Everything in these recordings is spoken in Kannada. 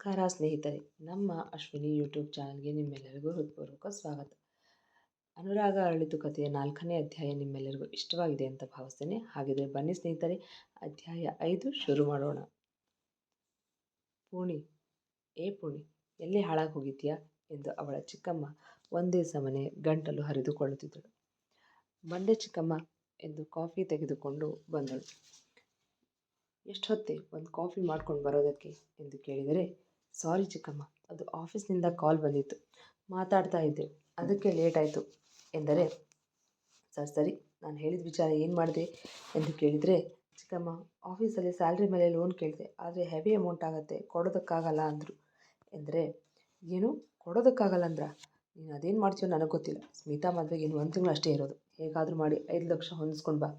ನಮಸ್ಕಾರ ಸ್ನೇಹಿತರೆ, ನಮ್ಮ ಅಶ್ವಿನಿ ಯೂಟ್ಯೂಬ್ ಚಾನಲ್ಗೆ ನಿಮ್ಮೆಲ್ಲರಿಗೂ ಹೃತ್ಪೂರ್ವಕ ಸ್ವಾಗತ. ಅನುರಾಗ ಅರಳಿತು ಕಥೆಯ 4ನೇ ಅಧ್ಯಾಯ ನಿಮ್ಮೆಲ್ಲರಿಗೂ ಇಷ್ಟವಾಗಿದೆ ಅಂತ ಭಾವಿಸ್ತೇನೆ. ಹಾಗಿದ್ರೆ ಬನ್ನಿ ಸ್ನೇಹಿತರೆ, ಅಧ್ಯಾಯ 5 ಶುರು ಮಾಡೋಣ. ಪೂರ್ಣಿ, ಪೂರ್ಣಿ, ಎಲ್ಲಿ ಹಾಳಾಗಿ ಹೋಗಿದ್ಯಾ ಎಂದು ಅವಳ ಚಿಕ್ಕಮ್ಮ ಒಂದೇ ಸಮನೆ ಗಂಟಲು ಹರಿದುಕೊಳ್ಳುತ್ತಿದ್ದಳು. ಬಂದೆ ಚಿಕ್ಕಮ್ಮ ಎಂದು ಕಾಫಿ ತೆಗೆದುಕೊಂಡು ಬಂದಳು. ಎಷ್ಟು ಹೊತ್ತೆ ಒಂದು ಕಾಫಿ ಮಾಡ್ಕೊಂಡು ಬರೋದಕ್ಕೆ ಎಂದು ಕೇಳಿದರೆ, ಸಾರಿ ಚಿಕ್ಕಮ್ಮ, ಅದು ಆಫೀಸ್ನಿಂದ ಕಾಲ್ ಬಂದಿತ್ತು, ಮಾತಾಡ್ತಾ ಇದ್ದೆ, ಅದಕ್ಕೆ ಲೇಟ್ ಆಯಿತು ಎಂದರೆ, ಸರಿ, ನಾನು ಹೇಳಿದ ವಿಚಾರ ಏನು ಮಾಡಿದೆ ಎಂದು ಕೇಳಿದರೆ, ಚಿಕ್ಕಮ್ಮ, ಆಫೀಸಲ್ಲಿ ಸ್ಯಾಲ್ರಿ ಮೇಲೆ ಲೋನ್ ಕೇಳಿದೆ, ಆದರೆ ಹೆವಿ ಅಮೌಂಟ್ ಆಗುತ್ತೆ, ಕೊಡೋದಕ್ಕಾಗಲ್ಲ ಅಂದರು ಎಂದರೆ, ಏನು ಕೊಡೋದಕ್ಕಾಗಲ್ಲ ಅಂದ್ರ? ನೀನು ಅದೇನು ಮಾಡ್ತೀಯೋ ನನಗೆ ಗೊತ್ತಿಲ್ಲ. ಸ್ಮಿತಾ ಮದುವೆಗೆ ಇನ್ನು 1 ತಿಂಗಳು ಅಷ್ಟೇ ಇರೋದು, ಹೇಗಾದರೂ ಮಾಡಿ 5 ಲಕ್ಷ ಹೊಂದಿಸ್ಕೊಂಡು ಬಾ.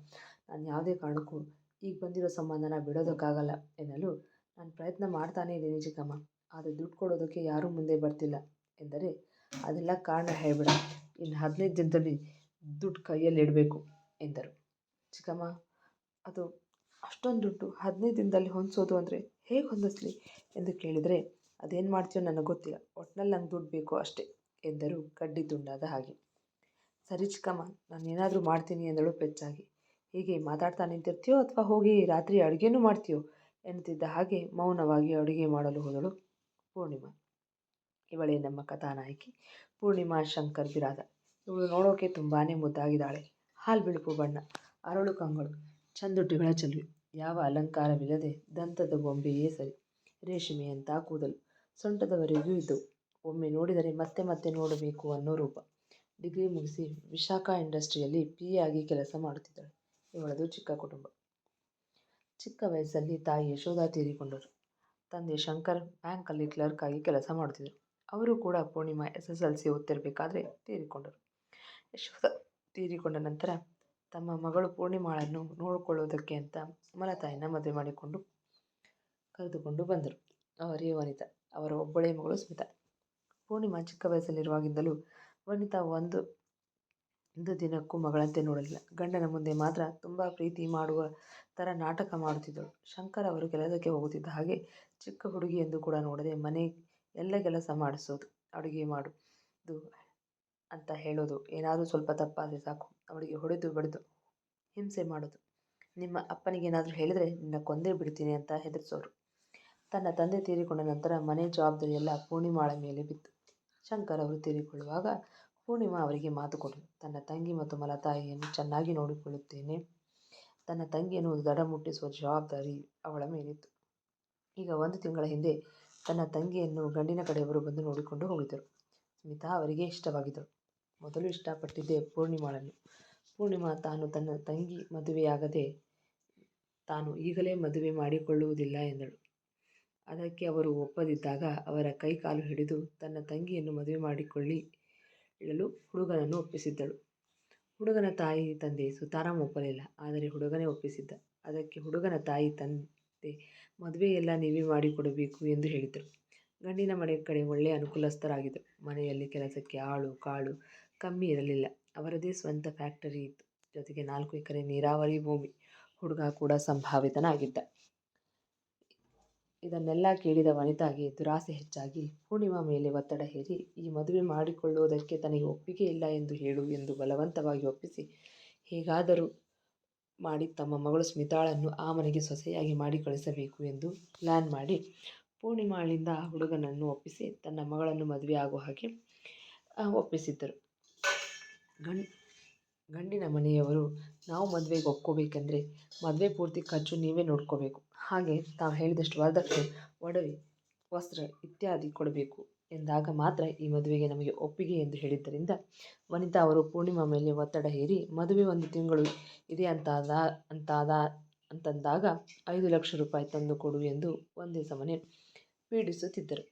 ನಾನು ಯಾವುದೇ ಕಾರಣಕ್ಕೂ ಈಗ ಬಂದಿರೋ ಸಂಬಂಧನ ಬಿಡೋದಕ್ಕಾಗಲ್ಲ ಎನ್ನಲು, ನಾನು ಪ್ರಯತ್ನ ಮಾಡ್ತಾನೇ ಇದ್ದೀನಿ ಚಿಕ್ಕಮ್ಮ, ಆದರೆ ದುಡ್ಡು ಕೊಡೋದಕ್ಕೆ ಯಾರೂ ಮುಂದೆ ಬರ್ತಿಲ್ಲ ಎಂದರೆ, ಅದೆಲ್ಲ ಕಾರಣ ಹೇಳಿಬಿಡ, ಇನ್ನು 15 ದಿನದಲ್ಲಿ ದುಡ್ಡು ಕೈಯಲ್ಲಿ ಇಡಬೇಕು ಎಂದರು. ಚಿಕ್ಕಮ್ಮ, ಅದು ಅಷ್ಟೊಂದು ದುಡ್ಡು 15 ದಿನದಲ್ಲಿ ಹೊಂದಿಸೋದು ಅಂದರೆ ಹೇಗೆ ಹೊಂದಿಸ್ಲಿ ಎಂದು ಕೇಳಿದರೆ, ಅದೇನು ಮಾಡ್ತೀಯೋ ನನಗೆ ಗೊತ್ತಿಲ್ಲ, ಒಟ್ಟಿನಲ್ಲಿ ನಂಗೆ ದುಡ್ಡು ಬೇಕು ಅಷ್ಟೇ ಎಂದರು ಕಡ್ಡಿ ತುಂಡಾದ ಹಾಗೆ. ಸರಿ ಚಿಕ್ಕಮ್ಮ, ನಾನು ಏನಾದರೂ ಮಾಡ್ತೀನಿ ಎಂದಳು ಪೆಚ್ಚಾಗಿ. ಹೀಗೆ ಮಾತಾಡ್ತಾ ನಿಂತಿರ್ತೀಯೋ ಅಥವಾ ಹೋಗಿ ರಾತ್ರಿ ಅಡುಗೆನೂ ಮಾಡ್ತೀಯೋ ಎನ್ನುತ್ತಿದ್ದ ಹಾಗೆ ಮೌನವಾಗಿ ಅಡುಗೆ ಮಾಡಲು ಹೋದಳು ಪೂರ್ಣಿಮಾ. ಇವಳೇ ನಮ್ಮ ಕಥಾನಾಯಕಿ ಪೂರ್ಣಿಮಾ ಶಂಕರ್ ಬಿರಾದ. ಇವಳು ನೋಡೋಕೆ ತುಂಬಾ ಮುದ್ದಾಗಿದ್ದಾಳೆ. ಹಾಲು ಬಿಳುಪು ಬಣ್ಣ, ಅರಳು ಕಂಗಳು, ಚಂದುಟಿಗಳ ಚೆಲುವೆ, ಯಾವ ಅಲಂಕಾರವಿಲ್ಲದೆ ದಂತದ ಗೊಂಬೆಯೇ ಸರಿ. ರೇಷ್ಮೆಯಂಥ ಕೂದಲು ಸೊಂಟದವರೆಗೂ ಇದ್ದವು. ಒಮ್ಮೆ ನೋಡಿದರೆ ಮತ್ತೆ ಮತ್ತೆ ನೋಡಬೇಕು ಅನ್ನೋ ರೂಪ. ಡಿಗ್ರಿ ಮುಗಿಸಿ ವಿಶಾಖ ಇಂಡಸ್ಟ್ರಿಯಲ್ಲಿ PA ಆಗಿ ಕೆಲಸ ಮಾಡುತ್ತಿದ್ದಳು. ಇವಳದು ಚಿಕ್ಕ ಕುಟುಂಬ. ಚಿಕ್ಕ ವಯಸ್ಸಲ್ಲಿ ತಾಯಿ ಯಶೋಧ ತೀರಿಕೊಂಡರು. ತಂದೆ ಶಂಕರ್ ಬ್ಯಾಂಕಲ್ಲಿ ಕ್ಲರ್ಕ್ ಆಗಿ ಕೆಲಸ ಮಾಡುತ್ತಿದ್ದರು. ಅವರು ಕೂಡ ಪೂರ್ಣಿಮಾ SSLC ಓದ್ತಿರಬೇಕಾದ್ರೆ ತೀರಿಕೊಂಡರು. ಯಶೋಧ ತೀರಿಕೊಂಡ ನಂತರ ತಮ್ಮ ಮಗಳು ಪೂರ್ಣಿಮಾಳನ್ನು ನೋಡಿಕೊಳ್ಳೋದಕ್ಕೆ ಅಂತ ಮಲತಾಯಿನ ಮದುವೆ ಮಾಡಿಕೊಂಡು ಕರೆದುಕೊಂಡು ಬಂದರು. ಅವರೇ ವನಿತಾ, ಅವರ ಒಬ್ಬಳೇ ಮಗಳು ಸ್ಮಿತಾ. ಪೂರ್ಣಿಮಾ ಚಿಕ್ಕ ವಯಸ್ಸಲ್ಲಿರುವಾಗಿಂದಲೂ ವನಿತಾ ಒಂದು ದಿನಕ್ಕೂ ಮಗಳಂತೆ ನೋಡಲಿಲ್ಲ. ಗಂಡನ ಮುಂದೆ ಮಾತ್ರ ತುಂಬ ಪ್ರೀತಿ ಮಾಡುವ ಥರ ನಾಟಕ ಮಾಡುತ್ತಿದ್ದಳು. ಶಂಕರ್ ಅವರು ಕೆಲಸಕ್ಕೆ ಹೋಗುತ್ತಿದ್ದ ಹಾಗೆ ಚಿಕ್ಕ ಹುಡುಗಿ ಎಂದು ಕೂಡ ನೋಡದೆ ಮನೆ ಎಲ್ಲ ಕೆಲಸ ಮಾಡಿಸೋದು, ಅಡುಗೆ ಮಾಡೋದು ಅಂತ ಹೇಳೋದು, ಏನಾದರೂ ಸ್ವಲ್ಪ ತಪ್ಪಾದರೆ ಸಾಕು ಅವಳಿಗೆ ಹೊಡೆದು ಬಡಿದು ಹಿಂಸೆ ಮಾಡೋದು. ನಿಮ್ಮ ಅಪ್ಪನಿಗೇನಾದರೂ ಹೇಳಿದರೆ ನಿನ್ನ ಕೊಂದೇ ಬಿಡ್ತೀನಿ ಅಂತ ಹೆದರಿಸೋರು. ತನ್ನ ತಂದೆ ತೀರಿಕೊಂಡ ನಂತರ ಮನೆ ಜವಾಬ್ದಾರಿ ಎಲ್ಲ ಪೂರ್ಣಿಮಾಳ ಮೇಲೆ ಬಿತ್ತು. ಶಂಕರ್ ಅವರು ತೀರಿಕೊಳ್ಳುವಾಗ ಪೂರ್ಣಿಮಾ ಅವರಿಗೆ ಮಾತು ಕೊಟ್ಟರು, ತನ್ನ ತಂಗಿ ಮತ್ತು ಮಲತಾಯಿಯನ್ನು ಚೆನ್ನಾಗಿ ನೋಡಿಕೊಳ್ಳುತ್ತೇನೆ. ತನ್ನ ತಂಗಿಯನ್ನು ದಡ ಮುಟ್ಟಿಸುವ ಜವಾಬ್ದಾರಿ ಅವಳ ಮೇಲಿತ್ತು. ಈಗ 1 ತಿಂಗಳ ಹಿಂದೆ ತನ್ನ ತಂಗಿಯನ್ನು ಗಂಡಿನ ಕಡೆಯವರು ಬಂದು ನೋಡಿಕೊಂಡು ಹೋಗಿದ್ದರು. ಸ್ಮಿತಾ ಅವರಿಗೆ ಇಷ್ಟವಾಗಿದ್ದಳು. ಮೊದಲು ಇಷ್ಟಪಟ್ಟಿದ್ದೆ ಪೂರ್ಣಿಮಾಳನ್ನು. ಪೂರ್ಣಿಮಾ ತಾನು ತನ್ನ ತಂಗಿ ಮದುವೆಯಾಗದೆ ತಾನು ಈಗಲೇ ಮದುವೆ ಮಾಡಿಕೊಳ್ಳುವುದಿಲ್ಲ ಎಂದಳು. ಅದಕ್ಕೆ ಅವರು ಒಪ್ಪದಿದ್ದಾಗ ಅವರ ಕೈ ಕಾಲು ಹಿಡಿದು ತನ್ನ ತಂಗಿಯನ್ನು ಮದುವೆ ಮಾಡಿಕೊಳ್ಳಲು ಹುಡುಗನನ್ನು ಒಪ್ಪಿಸಿದ್ದಳು. ಹುಡುಗನ ತಾಯಿ ತಂದೆ ಸುತಾರಾಮ್ ಒಪ್ಪಲಿಲ್ಲ, ಆದರೆ ಹುಡುಗನೇ ಒಪ್ಪಿಸಿದ್ದ. ಅದಕ್ಕೆ ಹುಡುಗನ ತಾಯಿ ತಂದೆ ಮದುವೆಯೆಲ್ಲ ನೀವೇ ಮಾಡಿಕೊಡಬೇಕು ಎಂದು ಹೇಳಿದರು. ಗಂಡಿನ ಮನೆ ಕಡೆ ಒಳ್ಳೆಯ ಅನುಕೂಲಸ್ಥರಾಗಿದ್ದರು. ಮನೆಯಲ್ಲಿ ಕೆಲಸಕ್ಕೆ ಆಳು ಕಾಳು ಕಮ್ಮಿ ಇರಲಿಲ್ಲ. ಅವರದೇ ಸ್ವಂತ ಫ್ಯಾಕ್ಟರಿ ಇತ್ತು. ಜೊತೆಗೆ 4 ಎಕರೆ ನೀರಾವರಿ ಭೂಮಿ. ಹುಡುಗ ಕೂಡ ಸಂಭಾವಿತನಾಗಿದ್ದ. ಇದನ್ನೆಲ್ಲ ಕೇಳಿದ ವನಿತಾಗೆ ದುರಾಸೆ ಹೆಚ್ಚಾಗಿ ಪೂರ್ಣಿಮಾ ಮೇಲೆ ಒತ್ತಡ ಹೇರಿ, ಈ ಮದುವೆ ಮಾಡಿಕೊಳ್ಳುವುದಕ್ಕೆ ತನಗೆ ಒಪ್ಪಿಗೆ ಇಲ್ಲ ಎಂದು ಹೇಳು ಎಂದು ಬಲವಂತವಾಗಿ ಒಪ್ಪಿಸಿ, ಹೇಗಾದರೂ ಮಾಡಿ ತಮ್ಮ ಮಗಳು ಸ್ಮಿತಾಳನ್ನು ಆ ಮನೆಗೆ ಸೊಸೆಯಾಗಿ ಮಾಡಿ ಕಳಿಸಬೇಕು ಎಂದು ಪ್ಲ್ಯಾನ್ ಮಾಡಿ ಪೂರ್ಣಿಮಾಳಿಂದ ಆ ಹುಡುಗನನ್ನು ಒಪ್ಪಿಸಿ ತನ್ನ ಮಗಳನ್ನು ಮದುವೆ ಆಗೋ ಹಾಗೆ ಒಪ್ಪಿಸಿದ್ದರು. ಗಂಡಿನ ಮನೆಯವರು, ನಾವು ಮದುವೆಗೆ ಒಪ್ಕೋಬೇಕೆಂದರೆ ಮದುವೆ ಪೂರ್ತಿ ಖರ್ಚು ನೀವೇ ನೋಡ್ಕೋಬೇಕು, ಹಾಗೆ ತಾವು ಹೇಳಿದಷ್ಟು ವರದಕ್ಷಿಣೆ, ಒಡವೆ, ವಸ್ತ್ರ ಇತ್ಯಾದಿ ಕೊಡಬೇಕು ಎಂದಾಗ ಮಾತ್ರ ಈ ಮದುವೆಗೆ ನಮಗೆ ಒಪ್ಪಿಗೆ ಎಂದು ಹೇಳಿದ್ದರಿಂದ ವನಿತಾ ಅವರು ಪೂರ್ಣಿಮಾ ಮೇಲೆ ಒತ್ತಡ ಹೇರಿ ಮದುವೆ 1 ತಿಂಗಳು ಇದೆ ಅಂತಂದಾಗ 5 ಲಕ್ಷ ರೂಪಾಯಿ ತಂದು ಕೊಡು ಎಂದು ಒಂದೇ ಸಮನೆ ಪೀಡಿಸುತ್ತಿದ್ದರು.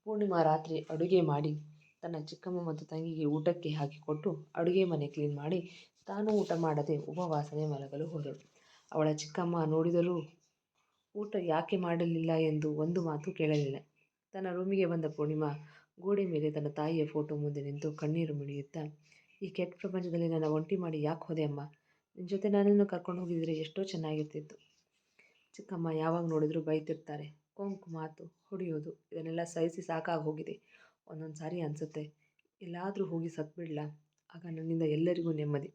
ಪೂರ್ಣಿಮಾ ರಾತ್ರಿ ಅಡುಗೆ ಮಾಡಿ ತನ್ನ ಚಿಕ್ಕಮ್ಮ ಮತ್ತು ತಂಗಿಗೆ ಊಟಕ್ಕೆ ಹಾಕಿಕೊಟ್ಟು ಅಡುಗೆ ಮನೆ ಕ್ಲೀನ್ ಮಾಡಿ ತಾನು ಊಟ ಮಾಡದೆ ಉಪವಾಸನೆ ಮಲಗಲು ಹೋದಳು. ಅವಳ ಚಿಕ್ಕಮ್ಮ ನೋಡಿದರೂ ಊಟ ಯಾಕೆ ಮಾಡಲಿಲ್ಲ ಎಂದು ಒಂದು ಮಾತು ಕೇಳಲಿಲ್ಲ. ತನ್ನ ರೂಮಿಗೆ ಬಂದ ಪೂರ್ಣಿಮಾ ಗೋಡೆ ಮೇಲೆ ತನ್ನ ತಾಯಿಯ ಫೋಟೋ ಮುಂದೆ ನಿಂತು ಕಣ್ಣೀರು ಮಿಡಿಯುತ್ತಾ, ಈ ಕೆಟ್ಟ ಪ್ರಪಂಚದಲ್ಲಿ ನನ್ನ ಒಂಟಿ ಮಾಡಿ ಯಾಕೆ ಹೋದೆ ಅಮ್ಮ? ನಿನ್ನ ಜೊತೆ ನನ್ನನ್ನು ಕರ್ಕೊಂಡು ಹೋಗಿದ್ರೆ ಎಷ್ಟೋ ಚೆನ್ನಾಗಿರ್ತಿತ್ತು. ಚಿಕ್ಕಮ್ಮ ಯಾವಾಗ ನೋಡಿದರೂ ಬೈತಿರ್ತಾರೆ, ಕೊಂಕು ಮಾತು, ಹೊಡೆಯೋದು ಇದನ್ನೆಲ್ಲ ಸಹಿಸಿ ಸಾಕಾಗಿ ಹೋಗಿದೆ. ಒಂದೊಂದು ಸಾರಿ ಅನಿಸುತ್ತೆ, ಎಲ್ಲಾದರೂ ಹೋಗಿ ಸತ್ಬಿಡ್ಲಾ, ಆಗ ನನ್ನಿಂದ ಎಲ್ಲರಿಗೂ ನೆಮ್ಮದಿ.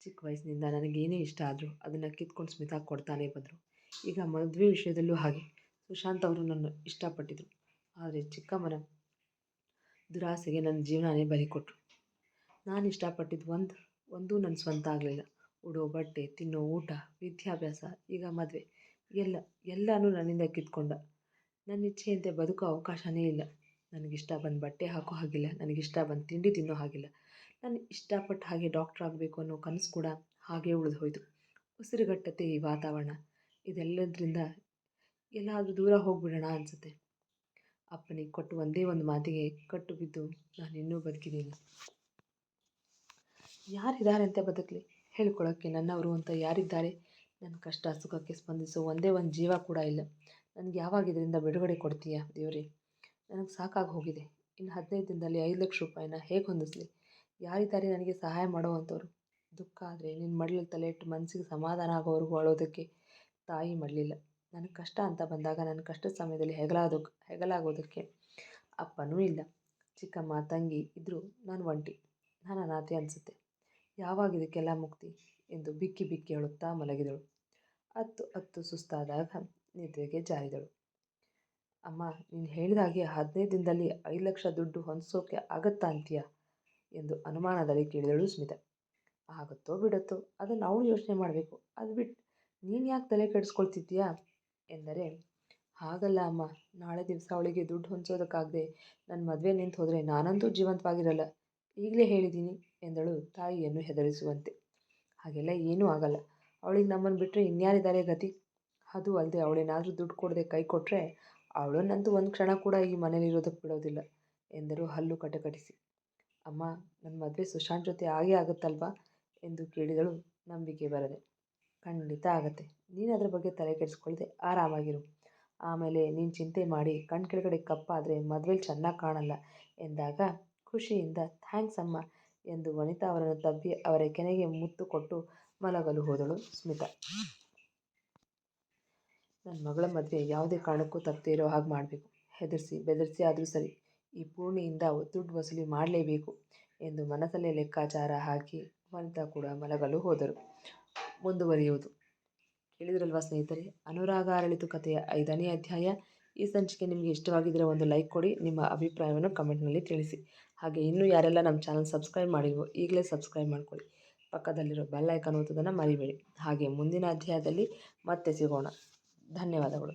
ಚಿಕ್ಕ ವಯಸ್ಸಿನಿಂದ ನನಗೇನೇ ಇಷ್ಟ ಆದರೂ ಅದನ್ನು ಕಿತ್ಕೊಂಡು ಸ್ಮಿತಾ ಕೊಡ್ತಾನೆ ಬಂದರು. ಈಗ ಮದುವೆ ವಿಷಯದಲ್ಲೂ ಹಾಗೆ. ಸುಶಾಂತ್ ಅವರು ನನ್ನ ಇಷ್ಟಪಟ್ಟಿದ್ರು, ಆದರೆ ಚಿಕ್ಕಮ್ಮನ ದುರಾಸೆಗೆ ನನ್ನ ಜೀವನನೇ ಬಲಿ ಕೊಟ್ಟರು. ನಾನು ಇಷ್ಟಪಟ್ಟಿದ್ದು ಒಂದೂ ನನ್ನ ಸ್ವಂತ ಆಗಲಿಲ್ಲ. ಉಡೋ ಬಟ್ಟೆ, ತಿನ್ನೋ ಊಟ, ವಿದ್ಯಾಭ್ಯಾಸ, ಈಗ ಮದುವೆ, ಎಲ್ಲನೂ ನನ್ನಿಂದ ಕಿತ್ಕೊಂಡ. ನನ್ನ ಇಚ್ಛೆಯಂತೆ ಬದುಕೋ ಅವಕಾಶವೇ ಇಲ್ಲ. ನನಗಿಷ್ಟ ಬಂದು ಬಟ್ಟೆ ಹಾಕೋ ಹಾಗಿಲ್ಲ, ನನಗಿಷ್ಟ ಬಂದು ತಿಂಡಿ ತಿನ್ನೋ ಹಾಗಿಲ್ಲ. ನಾನು ಇಷ್ಟಪಟ್ಟ ಹಾಗೆ ಡಾಕ್ಟ್ರ್ ಆಗಬೇಕು ಅನ್ನೋ ಕನಸು ಕೂಡ ಹಾಗೇ ಉಳಿದು ಹೋಯಿತು. ಉಸಿರುಗಟ್ಟತೆ ಈ ವಾತಾವರಣ. ಇದೆಲ್ಲದರಿಂದ ಎಲ್ಲಾದರೂ ದೂರ ಹೋಗಿಬಿಡೋಣ ಅನಿಸುತ್ತೆ. ಅಪ್ಪನಿಗೆ ಕೊಟ್ಟು ಒಂದೇ ಒಂದು ಮಾತಿಗೆ ಕಟ್ಟು ಬಿದ್ದು ನಾನು ಇನ್ನೂ ಬದುಕಿದ್ದೀನಿ. ಯಾರಿದ್ದಾರೆ ಅಂತ ಬದುಕಲಿ? ಹೇಳ್ಕೊಳ್ಳೋಕ್ಕೆ ನನ್ನವರು ಅಂತ ಯಾರಿದ್ದಾರೆ? ನನ್ನ ಕಷ್ಟ ಸುಖಕ್ಕೆ ಸ್ಪಂದಿಸೋ ಒಂದೇ ಒಂದು ಜೀವ ಕೂಡ ಇಲ್ಲ. ನನಗೆ ಯಾವಾಗ ಇದರಿಂದ ಬಿಡುಗಡೆ ಕೊಡ್ತೀಯಾ ದೇವರೇ? ನನಗೆ ಸಾಕಾಗಿ ಹೋಗಿದೆ. ಇನ್ನು 15 ದಿನದಲ್ಲಿ 5 ಲಕ್ಷ ರೂಪಾಯಿನ ಹೇಗೆ ಹೊಂದಿಸಲಿ? ಯಾರಿದ್ದಾರೆ ನನಗೆ ಸಹಾಯ ಮಾಡುವಂಥವ್ರು? ದುಃಖ ಆದರೆ ನಿನ್ನ ಮಡ್ಲಲ್ಲಿ ತಲೆ ಇಟ್ಟು ಮನಸ್ಸಿಗೆ ಸಮಾಧಾನ ಆಗೋವರೆಗೂ ಅಳೋದಕ್ಕೆ ತಾಯಿ ಮಾಡಲಿಲ್ಲ. ನನಗೆ ಕಷ್ಟ ಅಂತ ಬಂದಾಗ ನನ್ನ ಕಷ್ಟದ ಸಮಯದಲ್ಲಿ ಹೆಗಲಾಗೋದಕ್ಕೆ ಅಪ್ಪನೂ ಇಲ್ಲ. ಚಿಕ್ಕಮ್ಮ ತಂಗಿ ಇದ್ದರೂ ನಾನು ಒಂಟಿ, ನಾನು ಅನಾಥೆ ಅನಿಸುತ್ತೆ. ಯಾವಾಗ ಇದಕ್ಕೆಲ್ಲ ಮುಕ್ತಿ ಎಂದು ಬಿಕ್ಕಿ ಬಿಕ್ಕಿ ಅಳುತ್ತಾ ಮಲಗಿದಳು. ಅತ್ತು ಸುಸ್ತಾದಾಗ ನಿದ್ರೆಗೆ ಜಾರಿದಳು. ಅಮ್ಮ, ನೀನು ಹೇಳಿದ ಹಾಗೆ 15 ದಿನದಲ್ಲಿ 5 ಲಕ್ಷ ದುಡ್ಡು ಹೊಂದಿಸೋಕೆ ಆಗತ್ತಾ ಅಂತೀಯ ಎಂದು ಅನುಮಾನದಲ್ಲಿ ಕೇಳಿದಳು ಸ್ಮಿತಾ. ಆಗುತ್ತೋ ಬಿಡುತ್ತೋ ಅದನ್ನು ಅವಳು ಯೋಚನೆ ಮಾಡಬೇಕು. ಅದು ಬಿಟ್ಟು ನೀನು ಯಾಕೆ ತಲೆ ಕೆಡಿಸ್ಕೊಳ್ತಿದ್ದೀಯಾ ಎಂದರೆ, ಹಾಗಲ್ಲ ಅಮ್ಮ, ನಾಳೆ ದಿವಸ ಅವಳಿಗೆ ದುಡ್ಡು ಹೊಂದಿಸೋದಕ್ಕಾಗದೆ ನನ್ನ ಮದುವೆ ನಿಂತು ಹೋದರೆ ನಾನಂತೂ ಜೀವಂತವಾಗಿರಲ್ಲ, ಈಗಲೇ ಹೇಳಿದ್ದೀನಿ ಎಂದಳು ತಾಯಿಯನ್ನು ಹೆದರಿಸುವಂತೆ. ಹಾಗೆಲ್ಲ ಏನೂ ಆಗಲ್ಲ. ಅವಳಿಗೆ ನಮ್ಮನ್ನು ಬಿಟ್ಟರೆ ಇನ್ಯಾರಿದ್ದಾರೆ ಗತಿ? ಅದು ಅಲ್ಲದೆ ಅವಳೇನಾದರೂ ದುಡ್ಡು ಕೊಡದೆ ಕೈ ಕೊಟ್ಟರೆ ಅವಳನ್ನಂತೂ ಒಂದು ಕ್ಷಣ ಕೂಡ ಈ ಮನೇಲಿರೋದಕ್ಕೆ ಬಿಡೋದಿಲ್ಲ ಎಂದರು ಹಲ್ಲು ಕಟಕಟಿಸಿ. ಅಮ್ಮ, ನನ್ನ ಮದುವೆ ಸುಶಾಂತ್ ಜೊತೆ ಆಗೇ ಆಗುತ್ತಲ್ವಾ ಎಂದು ಕೇಳಿದಳು ನಂಬಿಕೆ ಬರದೆ. ಖಂಡಿತ ಆಗತ್ತೆ. ನೀನು ಅದರ ಬಗ್ಗೆ ತಲೆ ಕೆಡಿಸ್ಕೊಳ್ದೆ ಆರಾಮಾಗಿರು. ಆಮೇಲೆ ನೀನು ಚಿಂತೆ ಮಾಡಿ ಕಣ್ಣು ಕೆಳಗಡೆ ಕಪ್ಪಾದರೆ ಮದುವೆಲಿ ಚೆನ್ನಾಗಿ ಕಾಣಲ್ಲ ಎಂದಾಗ ಖುಷಿಯಿಂದ ಥ್ಯಾಂಕ್ಸ್ ಅಮ್ಮ ಎಂದು ವನಿತಾ ಅವರನ್ನು ತಬ್ಬಿ ಅವರ ಕೆನೆಗೆ ಮುತ್ತು ಕೊಟ್ಟು ಮಲಗಲು ಹೋದಳು ಸ್ಮಿತಾ. ನನ್ನ ಮಗಳ ಮದುವೆ ಯಾವುದೇ ಕಾರಣಕ್ಕೂ ತಪ್ಪದೇ ಇರೋ ಹಾಗೆ ಮಾಡಬೇಕು. ಹೆದರಿಸಿ ಬೆದರಿಸಿ ಆದರೂ ಸರಿ, ಈ ಪೂರ್ಣಿಯಿಂದ ದುಡ್ಡು ವಸೂಲಿ ಮಾಡಲೇಬೇಕು ಎಂದು ಮನಸ್ಸಲ್ಲೇ ಲೆಕ್ಕಾಚಾರ ಹಾಕಿ ವನಿತಾ ಕೂಡ ಮಲಗಲು ಹೋದರು. ಮುಂದುವರಿಯುವುದು. ಕೇಳಿದ್ರಲ್ವಾ ಸ್ನೇಹಿತರೆ, ಅನುರಾಗ ಅರಳಿತು ಕಥೆಯ 5ನೇ ಅಧ್ಯಾಯ. ಈ ಸಂಚಿಕೆ ನಿಮಗೆ ಇಷ್ಟವಾಗಿದ್ದರೆ ಒಂದು ಲೈಕ್ ಕೊಡಿ, ನಿಮ್ಮ ಅಭಿಪ್ರಾಯವನ್ನು ಕಮೆಂಟ್ನಲ್ಲಿ ತಿಳಿಸಿ. ಹಾಗೆ ಇನ್ನೂ ಯಾರೆಲ್ಲ ನಮ್ಮ ಚಾನಲ್ ಸಬ್ಸ್ಕ್ರೈಬ್ ಮಾಡಿಲ್ವೋ ಈಗಲೇ ಸಬ್ಸ್ಕ್ರೈಬ್ ಮಾಡ್ಕೊಳ್ಳಿ. ಪಕ್ಕದಲ್ಲಿರೋ ಬೆಲ್ ಐಕಾನ್ ಒತ್ತೋದನ್ನು ಮರಿಬೇಡಿ. ಹಾಗೆ ಮುಂದಿನ ಅಧ್ಯಾಯದಲ್ಲಿ ಮತ್ತೆ ಸಿಗೋಣ. ಧನ್ಯವಾದಗಳು.